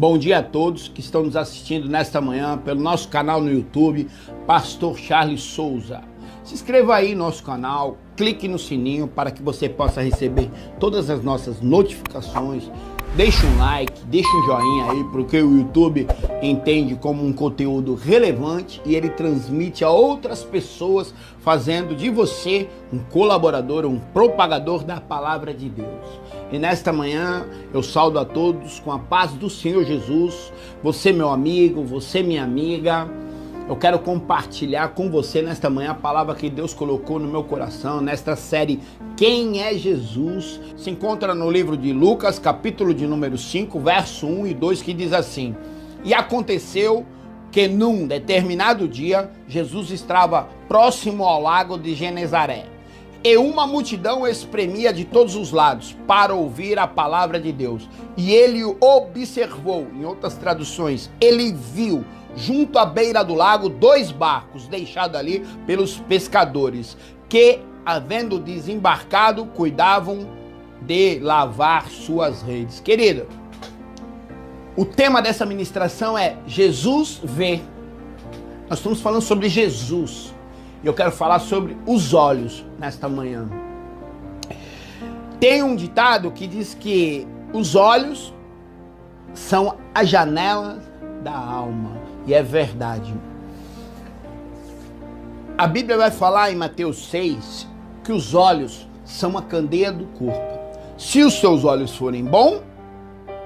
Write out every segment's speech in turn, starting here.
Bom dia a todos que estão nos assistindo nesta manhã pelo nosso canal no YouTube, Pastor Charles Souza. Se inscreva aí no nosso canal, clique no sininho para que você possa receber todas as nossas notificações. Deixe um like, deixe um joinha aí, porque o YouTube entende como um conteúdo relevante e ele transmite a outras pessoas, fazendo de você um colaborador, um propagador da palavra de Deus. E nesta manhã eu saúdo a todos com a paz do Senhor Jesus. Você, meu amigo, você, minha amiga, eu quero compartilhar com você nesta manhã a palavra que Deus colocou no meu coração, nesta série Quem é Jesus? Se encontra no livro de Lucas, capítulo de número 5, verso 1 e 2, que diz assim: E aconteceu que num determinado dia, Jesus estava próximo ao lago de Genezaré, e uma multidão o espremia de todos os lados para ouvir a palavra de Deus. E ele observou, em outras traduções, ele viu, junto à beira do lago, 2 barcos deixados ali pelos pescadores, que, havendo desembarcado, cuidavam de lavar suas redes. Querido, o tema dessa ministração é Jesus vê. Nós estamos falando sobre Jesus. E eu quero falar sobre os olhos nesta manhã. Tem um ditado que diz que os olhos são a janela da alma. E é verdade. A Bíblia vai falar em Mateus 6 que os olhos são a candeia do corpo. Se os seus olhos forem bons,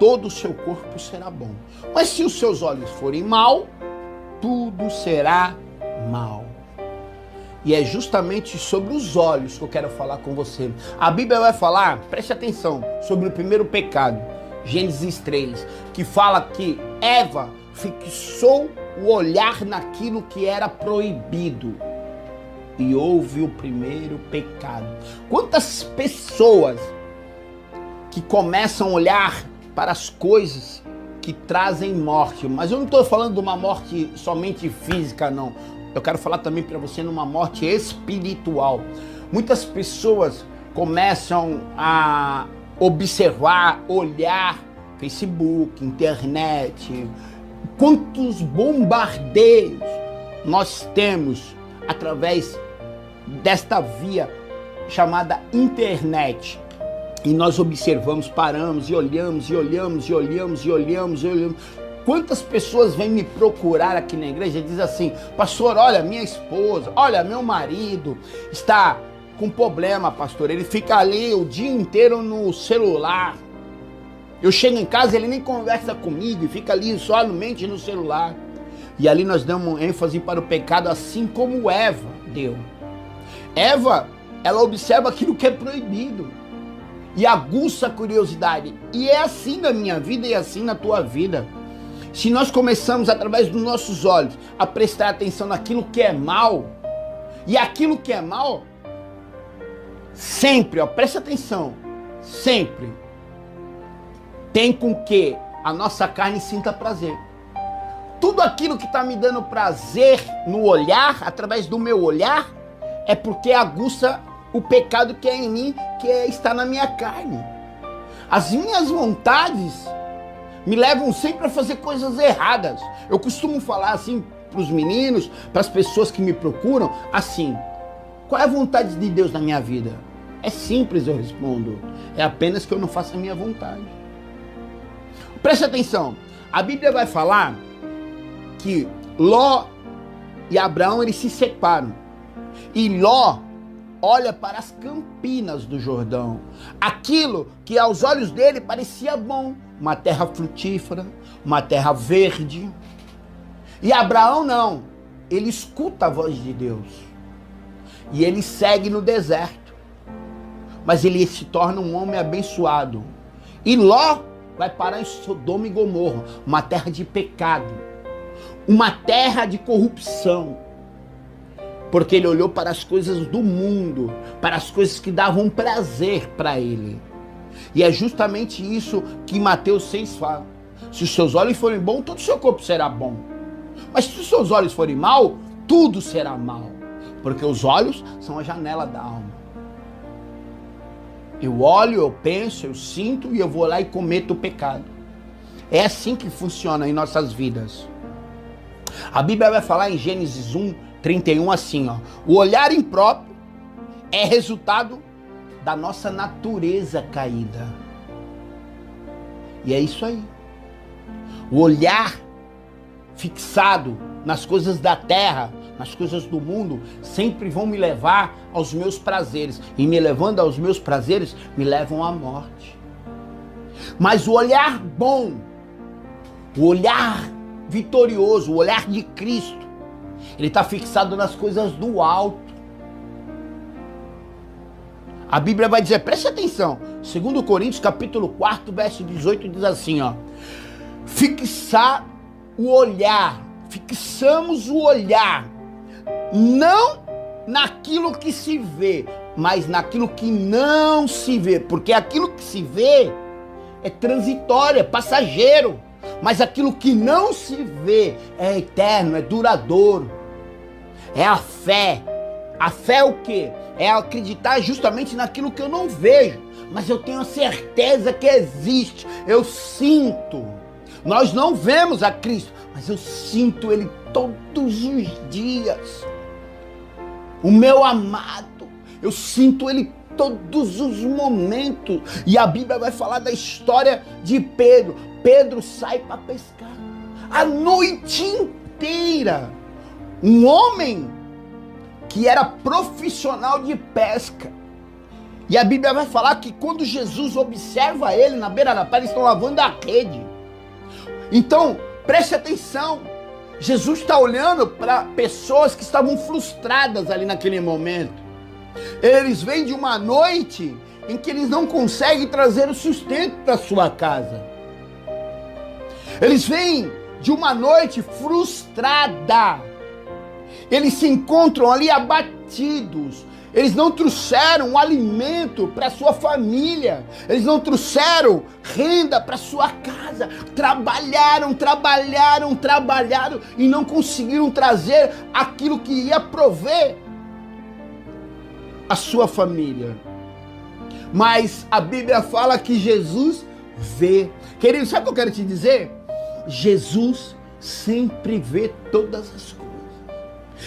todo o seu corpo será bom. Mas se os seus olhos forem mal, tudo será mal. E é justamente sobre os olhos que eu quero falar com você. A Bíblia vai falar, preste atenção, sobre o primeiro pecado, Gênesis 3, que fala que Eva fixou o olhar naquilo que era proibido. E houve o primeiro pecado. Quantas pessoas que começam a olhar para as coisas que trazem morte, mas eu não estou falando de uma morte somente física, não. Eu quero falar também para você numa morte espiritual. Muitas pessoas começam a observar, olhar Facebook, internet. Quantos bombardeios nós temos através desta via chamada internet. E nós observamos, paramos e olhamos, e olhamos, e olhamos, e olhamos, e olhamos. Quantas pessoas vêm me procurar aqui na igreja e dizem assim: pastor, olha, minha esposa, olha, meu marido está com problema, pastor. Ele fica ali o dia inteiro no celular. Eu chego em casa, ele nem conversa comigo e fica ali somente no celular. E ali nós damos ênfase para o pecado, assim como Eva deu. Eva, ela observa aquilo que é proibido e aguça a curiosidade. E é assim na minha vida e é assim na tua vida. Se nós começamos, através dos nossos olhos, a prestar atenção naquilo que é mal, e aquilo que é mal, sempre, preste atenção, sempre tem com que a nossa carne sinta prazer. Tudo aquilo que está me dando prazer no olhar, através do meu olhar, é porque aguça o pecado que é em mim, que está na minha carne. As minhas vontades me levam sempre a fazer coisas erradas. Eu costumo falar assim para os meninos, para as pessoas que me procuram, assim: qual é a vontade de Deus na minha vida? É simples, eu respondo. É apenas que eu não faço a minha vontade. Preste atenção. A Bíblia vai falar que Ló e Abraão, eles se separam. E Ló olha para as campinas do Jordão. Aquilo que aos olhos dele parecia bom. Uma terra frutífera, uma terra verde. E Abraão não. Ele escuta a voz de Deus. E ele segue no deserto. Mas ele se torna um homem abençoado. E Ló vai parar em Sodoma e Gomorra, uma terra de pecado. Uma terra de corrupção. Porque ele olhou para as coisas do mundo, para as coisas que davam prazer para ele. E é justamente isso que Mateus 6 fala. Se os seus olhos forem bons, todo o seu corpo será bom. Mas se os seus olhos forem mal, tudo será mal. Porque os olhos são a janela da alma. Eu olho, eu penso, eu sinto e eu vou lá e cometo o pecado. É assim que funciona em nossas vidas. A Bíblia vai falar em Gênesis 1:31 assim, ó: o olhar impróprio é resultado da nossa natureza caída. E é isso aí. O olhar fixado nas coisas da terra, nas coisas do mundo, sempre vão me levar aos meus prazeres. E me levando aos meus prazeres, me levam à morte. Mas o olhar bom, o olhar vitorioso, o olhar de Cristo, ele está fixado nas coisas do alto. A Bíblia vai dizer, preste atenção, 2 Coríntios capítulo 4, verso 18, diz assim, ó: fixar o olhar, fixamos o olhar, não naquilo que se vê, mas naquilo que não se vê, porque aquilo que se vê é transitório, é passageiro, mas aquilo que não se vê é eterno, é duradouro. É a fé. A fé é o quê? É acreditar justamente naquilo que eu não vejo, mas eu tenho a certeza que existe, eu sinto. Nós não vemos a Cristo, mas eu sinto Ele todos os dias. O meu amado, eu sinto Ele todos os momentos. E a Bíblia vai falar da história de Pedro. Pedro sai para pescar a noite inteira. Um homem que era profissional de pesca. E a Bíblia vai falar que quando Jesus observa ele na beira da praia, eles estão lavando a rede. Então, preste atenção. Jesus está olhando para pessoas que estavam frustradas ali naquele momento. Eles vêm de uma noite em que eles não conseguem trazer o sustento para sua casa. Eles vêm de uma noite frustrada. Eles se encontram ali abatidos. Eles não trouxeram um alimento para sua família. Eles não trouxeram renda para sua casa. Trabalharam e não conseguiram trazer aquilo que ia prover a sua família. Mas a Bíblia fala que Jesus vê. Querido, sabe o que eu quero te dizer? Jesus sempre vê todas as coisas.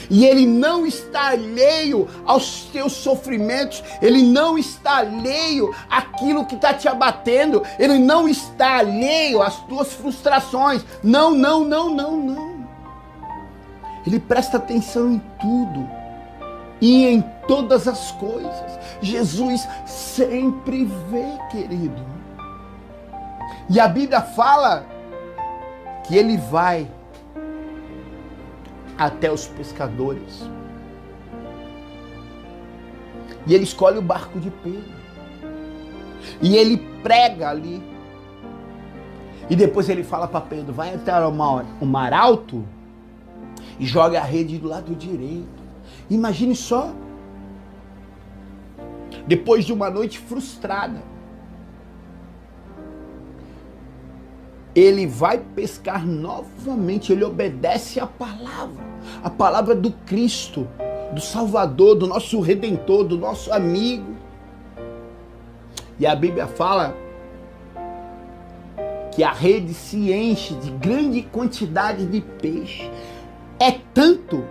E Ele não está alheio aos teus sofrimentos. Ele não está alheio àquilo que está te abatendo. Ele não está alheio às tuas frustrações. Não. Ele presta atenção em tudo e em todas as coisas. Jesus sempre vê, querido. E a Bíblia fala que Ele vai até os pescadores. E Ele escolhe o barco de Pedro. E Ele prega ali. E depois Ele fala para Pedro, vai até o mar alto e joga a rede do lado direito. Imagine só. Depois de uma noite frustrada, ele vai pescar novamente. Ele obedece a palavra do Cristo, do Salvador, do nosso Redentor, do nosso amigo. E a Bíblia fala que a rede se enche de grande quantidade de peixe. É tanto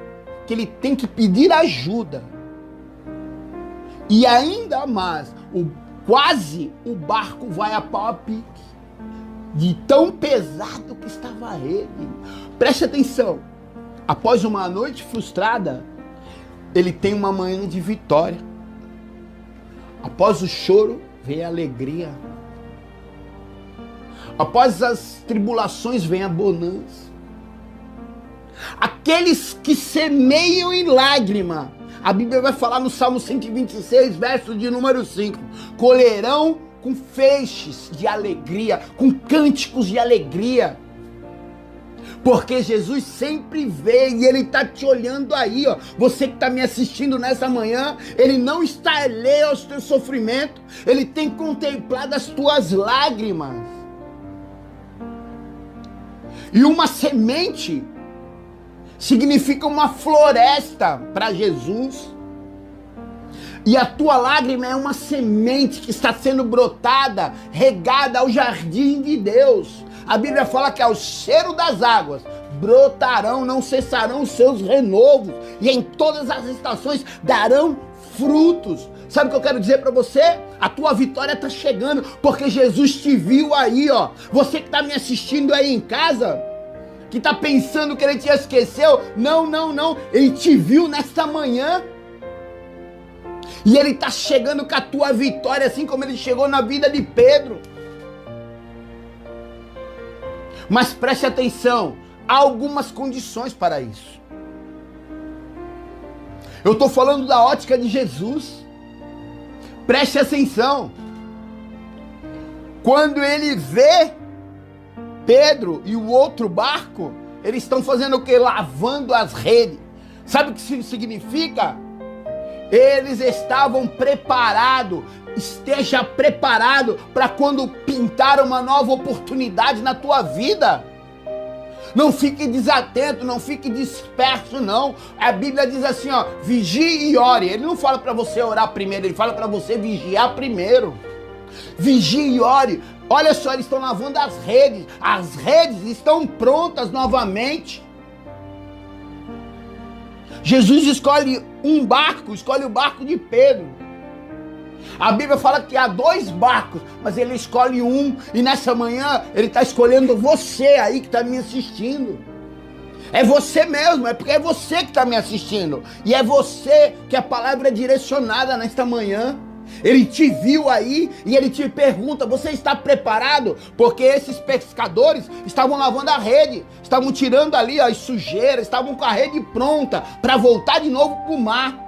que ele tem que pedir ajuda. E ainda mais, quase o barco vai a pau a pique, de tão pesado que estava a rede. Preste atenção. Após uma noite frustrada, ele tem uma manhã de vitória. Após o choro, vem a alegria. Após as tribulações, vem a bonança. Aqueles que semeiam em lágrima, a Bíblia vai falar no Salmo 126, verso de número 5, colherão com feixes de alegria, com cânticos de alegria. Porque Jesus sempre vê e Ele está te olhando aí, ó. Você que está me assistindo nessa manhã, Ele não está alheio aos teus sofrimentos. Ele tem contemplado as tuas lágrimas. E uma semente significa uma floresta para Jesus. E a tua lágrima é uma semente que está sendo brotada, regada ao jardim de Deus. A Bíblia fala que ao cheiro das águas brotarão, não cessarão os seus renovos, e em todas as estações darão frutos. Sabe o que eu quero dizer para você? A tua vitória está chegando, porque Jesus te viu aí, ó. Você que está me assistindo aí em casa, que está pensando que ele te esqueceu, não, ele te viu nesta manhã, e ele está chegando com a tua vitória, assim como ele chegou na vida de Pedro. Mas preste atenção, há algumas condições para isso. Eu estou falando da ótica de Jesus. Preste atenção. Quando ele vê Pedro e o outro barco, eles estão fazendo o quê? Lavando as redes. Sabe o que isso significa? Eles estavam preparados. Esteja preparado para quando pintar uma nova oportunidade na tua vida. Não fique desatento, não fique disperso, não. A Bíblia diz assim, ó, vigie e ore. Ele não fala para você orar primeiro, ele fala para você vigiar primeiro. Vigie e ore. Olha só, eles estão lavando as redes estão prontas novamente. Jesus escolhe um barco, escolhe o barco de Pedro. A Bíblia fala que há 2 barcos, mas ele escolhe um, e nessa manhã ele está escolhendo você aí que está me assistindo. É você mesmo, é porque é você que está me assistindo, e é você que a palavra é direcionada nesta manhã. Ele te viu aí e ele te pergunta, você está preparado? Porque esses pescadores estavam lavando a rede, estavam tirando ali as sujeiras, estavam com a rede pronta para voltar de novo para o mar.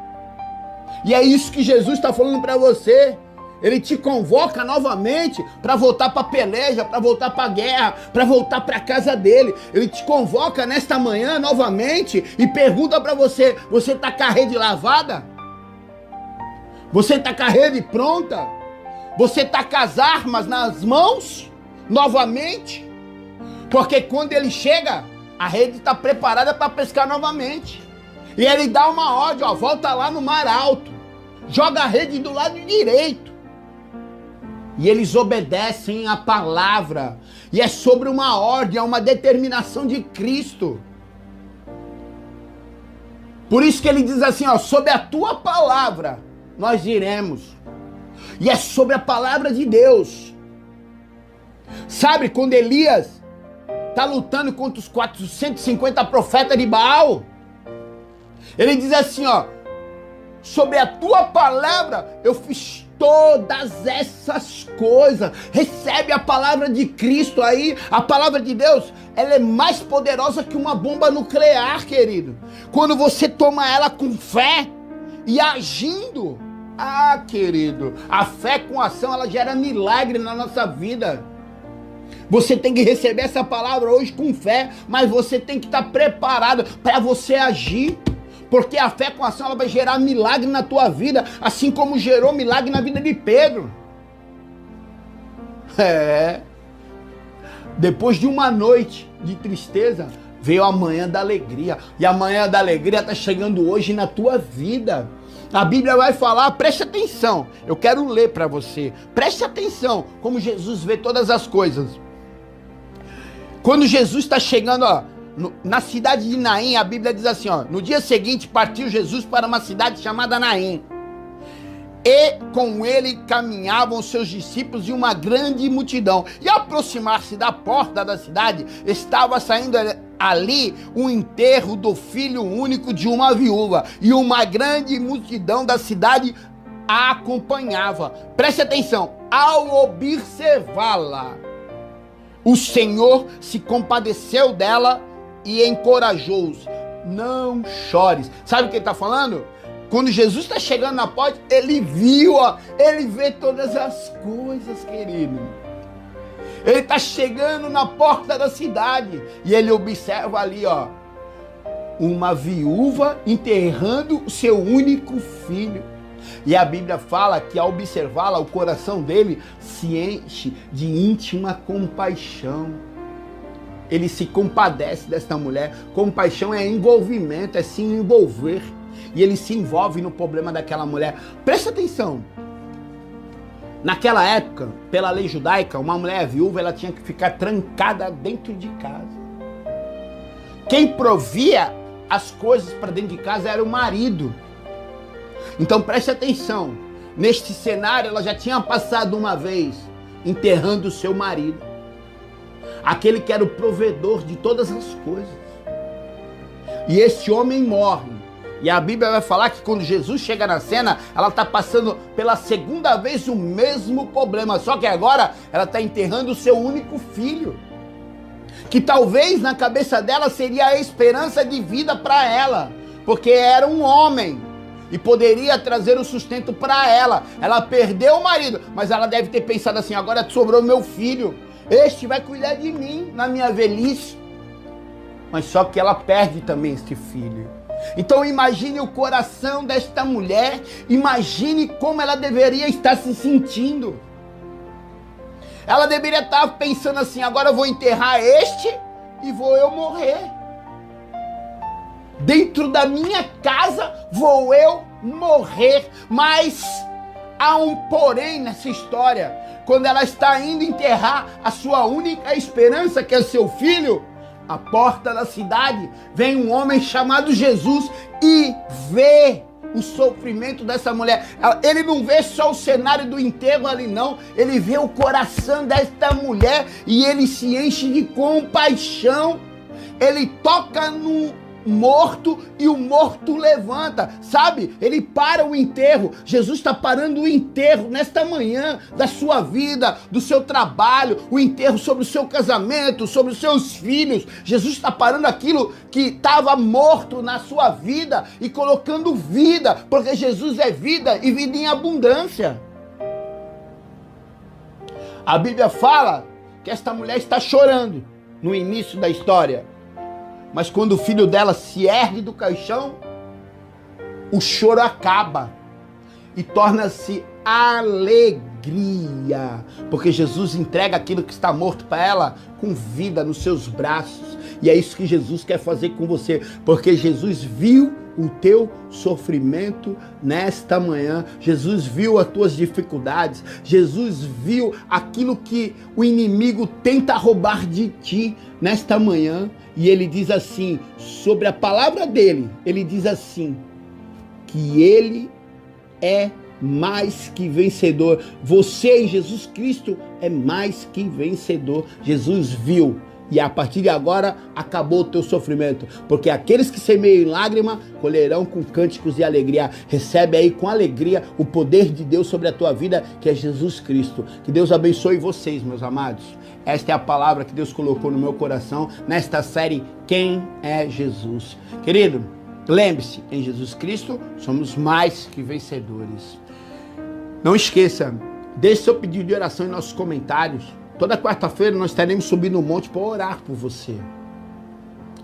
E é isso que Jesus está falando para você. Ele te convoca novamente para voltar para a peleja, para voltar para a guerra, para voltar para a casa dele. Ele te convoca nesta manhã novamente e pergunta para você, você está com a rede lavada? Você está com a rede pronta? Você está com as armas nas mãos novamente? Porque quando ele chega, a rede está preparada para pescar novamente. E ele dá uma ordem, ó, volta lá no mar alto. Joga a rede do lado direito. E eles obedecem a palavra. E é sobre uma ordem, é uma determinação de Cristo. Por isso que ele diz assim, ó, sobre a tua palavra nós iremos. E é sobre a palavra de Deus. Sabe, quando Elias está lutando contra os 450 profetas de Baal, ele diz assim, ó, sobre a tua palavra eu fiz todas essas coisas. Recebe a palavra de Cristo aí. A palavra de Deus, ela é mais poderosa que uma bomba nuclear, querido. Quando você toma ela com fé e agindo, querido, a fé com ação, ela gera milagre na nossa vida. Você tem que receber essa palavra hoje com fé, mas você tem que estar preparado para você agir. Porque a fé com ação, ela vai gerar milagre na tua vida, assim como gerou milagre na vida de Pedro. Depois de uma noite de tristeza, veio a manhã da alegria. E a manhã da alegria está chegando hoje na tua vida. A Bíblia vai falar, preste atenção, eu quero ler para você. Preste atenção como Jesus vê todas as coisas. Quando Jesus está chegando, ó, na cidade de Naim, a Bíblia diz assim, ó, no dia seguinte partiu Jesus para uma cidade chamada Naim. E com ele caminhavam seus discípulos e uma grande multidão. E ao aproximar-se da porta da cidade, estava saindo ali o enterro do filho único de uma viúva. E uma grande multidão da cidade a acompanhava. Preste atenção, ao observá-la, o Senhor se compadeceu dela e encorajou-os. Não chores. Sabe o que ele está falando? Quando Jesus está chegando na porta, ele viu, ó, ele vê todas as coisas, querido. Ele está chegando na porta da cidade e ele observa ali, ó, uma viúva enterrando o seu único filho. E a Bíblia fala que ao observá-la, o coração dele se enche de íntima compaixão. Ele se compadece desta mulher. Compaixão é envolvimento, é se envolver. E ele se envolve no problema daquela mulher. Presta atenção. Naquela época, pela lei judaica, uma mulher viúva ela tinha que ficar trancada dentro de casa. Quem provia as coisas para dentro de casa era o marido. Então preste atenção, neste cenário ela já tinha passado uma vez enterrando o seu marido, aquele que era o provedor de todas as coisas. E esse homem morre. E a Bíblia vai falar que quando Jesus chega na cena, ela está passando pela segunda vez o mesmo problema, só que agora ela está enterrando o seu único filho, que talvez na cabeça dela seria a esperança de vida para ela, porque era um homem e poderia trazer o sustento para ela. Ela perdeu o marido, mas ela deve ter pensado assim: agora sobrou meu filho, este vai cuidar de mim na minha velhice. Mas só que ela perde também este filho. Então imagine o coração desta mulher, imagine como ela deveria estar se sentindo. Ela deveria estar pensando assim: agora eu vou enterrar este e vou eu morrer. Dentro da minha casa vou eu morrer. Mas há um porém nessa história. Quando ela está indo enterrar a sua única esperança, que é seu filho, à porta da cidade vem um homem chamado Jesus e vê o sofrimento dessa mulher. Ele não vê só o cenário do enterro ali não, ele vê o coração desta mulher e ele se enche de compaixão. Ele toca no morto e o morto levanta, sabe? Ele para o enterro. Jesus está parando o enterro nesta manhã da sua vida, do seu trabalho, o enterro sobre o seu casamento, sobre os seus filhos. Jesus está parando aquilo que estava morto na sua vida e colocando vida, porque Jesus é vida e vida em abundância. A Bíblia fala que esta mulher está chorando no início da história. Mas quando o filho dela se ergue do caixão, o choro acaba e torna-se alegria, porque Jesus entrega aquilo que está morto para ela com vida nos seus braços. E é isso que Jesus quer fazer com você, porque Jesus viu o teu sofrimento nesta manhã. Jesus viu as tuas dificuldades. Jesus viu aquilo que o inimigo tenta roubar de ti nesta manhã. E ele diz assim, sobre a palavra dele, ele diz assim, que ele é mais que vencedor. Você em Jesus Cristo é mais que vencedor. Jesus viu. E a partir de agora, acabou o teu sofrimento. Porque aqueles que semeiam em lágrima, colherão com cânticos de alegria. Recebe aí com alegria o poder de Deus sobre a tua vida, que é Jesus Cristo. Que Deus abençoe vocês, meus amados. Esta é a palavra que Deus colocou no meu coração, nesta série, Quem é Jesus? Querido, lembre-se, em Jesus Cristo, somos mais que vencedores. Não esqueça, deixe seu pedido de oração em nossos comentários. Toda quarta-feira nós estaremos subindo um monte para orar por você.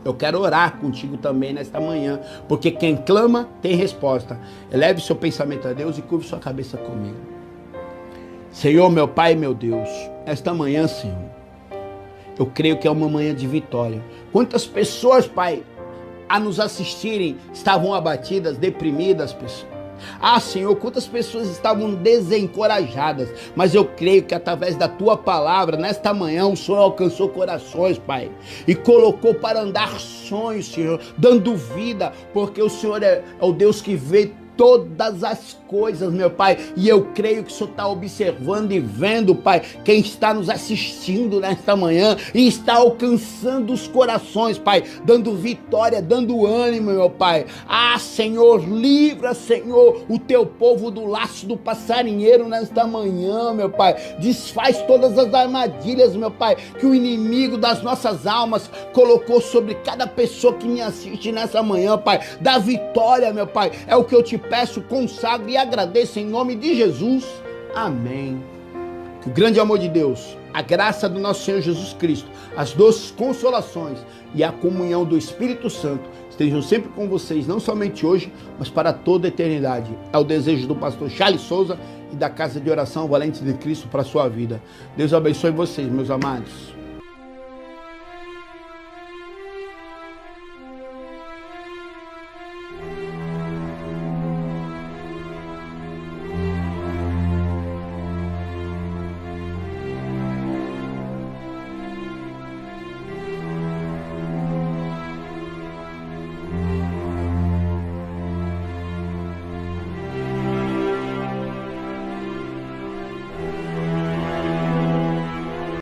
Eu quero orar contigo também nesta manhã, porque quem clama tem resposta. Eleve seu pensamento a Deus e curve sua cabeça comigo. Senhor, meu Pai e meu Deus, esta manhã, Senhor, eu creio que é uma manhã de vitória. Quantas pessoas, Pai, a nos assistirem estavam abatidas, deprimidas, pessoas. Ah, Senhor, quantas pessoas estavam desencorajadas, mas eu creio que através da Tua palavra, nesta manhã, o Senhor alcançou corações, Pai, e colocou para andar sonhos, Senhor, dando vida, porque o Senhor é o Deus que vê todas as coisas, meu Pai, e eu creio que o Senhor está observando e vendo, Pai, quem está nos assistindo nesta manhã e está alcançando os corações, Pai, dando vitória, dando ânimo, meu Pai. Ah, Senhor, livra, Senhor, o teu povo do laço do passarinheiro nesta manhã, meu Pai. Desfaz todas as armadilhas, meu Pai, que o inimigo das nossas almas colocou sobre cada pessoa que me assiste nessa manhã, Pai. Dá vitória, meu Pai, é o que eu te peço, consagro e agradeço em nome de Jesus. Amém. Que o grande amor de Deus, a graça do nosso Senhor Jesus Cristo, as doces consolações e a comunhão do Espírito Santo estejam sempre com vocês, não somente hoje, mas para toda a eternidade. É o desejo do pastor Charles Souza e da Casa de Oração Valentes de Cristo para a sua vida. Deus abençoe vocês, meus amados.